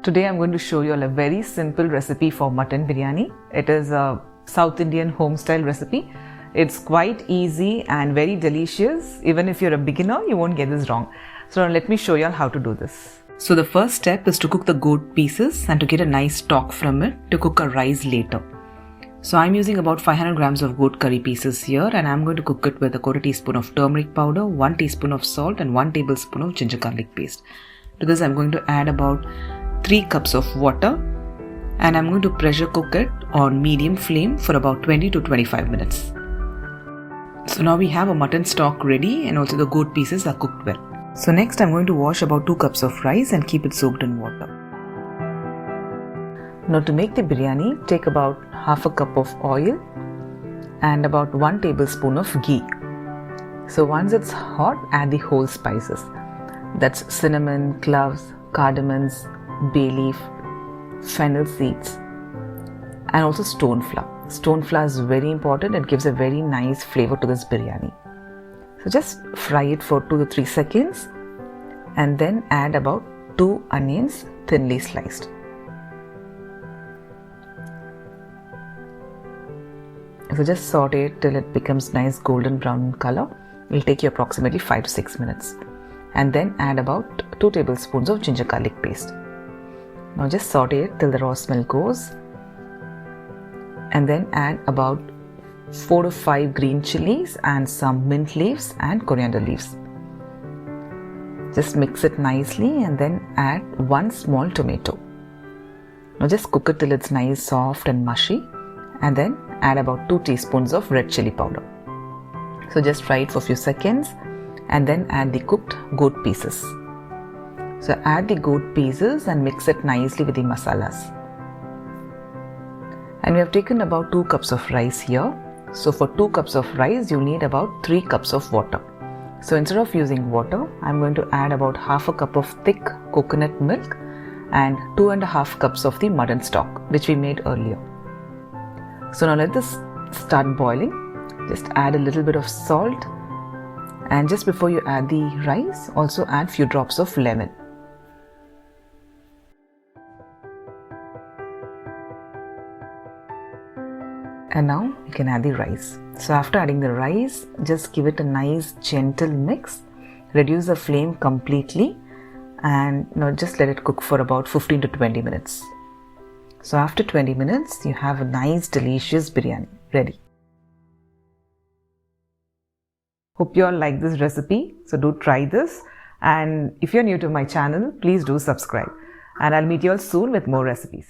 Today I'm going to show you all a very simple recipe for mutton biryani. It is a South Indian home style recipe. It's quite easy and very delicious. Even if you're a beginner, you won't get this wrong. So let me show you all how to do this. So the first step is to cook the goat pieces and to get a nice stock from it to cook a rice later. So I'm using about 500 grams of goat curry pieces here, and I'm going to cook it with a quarter teaspoon of turmeric powder, 1 teaspoon of salt and 1 tablespoon of ginger garlic paste. To this I'm going to add about 3 cups of water, and I'm going to pressure cook it on medium flame for about 20 to 25 minutes. So now we have a mutton stock ready and also the goat pieces are cooked well. So next I'm going to wash about 2 cups of rice and keep it soaked in water. Now to make the biryani, take about half a cup of oil and about 1 tablespoon of ghee. So once it's hot, add the whole spices. That's cinnamon, cloves, cardamoms, bay leaf, fennel seeds, and also stone flour. Stone flour is very important. It gives a very nice flavor to this biryani. So just fry it for 2 to 3 seconds and then add about 2 onions thinly sliced. So just saute it till it becomes nice golden brown in color. It will take you approximately 5 to 6 minutes. And then add about 2 tablespoons of ginger garlic paste. Now just saute it till the raw smell goes. And then add about 4 to 5 green chilies and some mint leaves and coriander leaves. Just mix it nicely and then add 1 small tomato. Now just cook it till it's nice, soft and mushy, and then add about 2 teaspoons of red chilli powder. So just fry it for a few seconds and then add the cooked goat pieces. So add the goat pieces and mix it nicely with the masalas. And we have taken about 2 cups of rice here. So for 2 cups of rice, you need about 3 cups of water. So instead of using water, I'm going to add about half a cup of thick coconut milk and 2.5 cups of the mutton stock, which we made earlier. So now let this start boiling. Just add a little bit of salt, and just before you add the rice, also add few drops of lemon. And now you can add the rice. So after adding the rice, just give it a nice gentle mix. Reduce the flame completely and now just let it cook for about 15 to 20 minutes. So after 20 minutes, you have a nice delicious biryani ready. Hope you all like this recipe. So do try this. And if you're new to my channel, please do subscribe. And I'll meet you all soon with more recipes.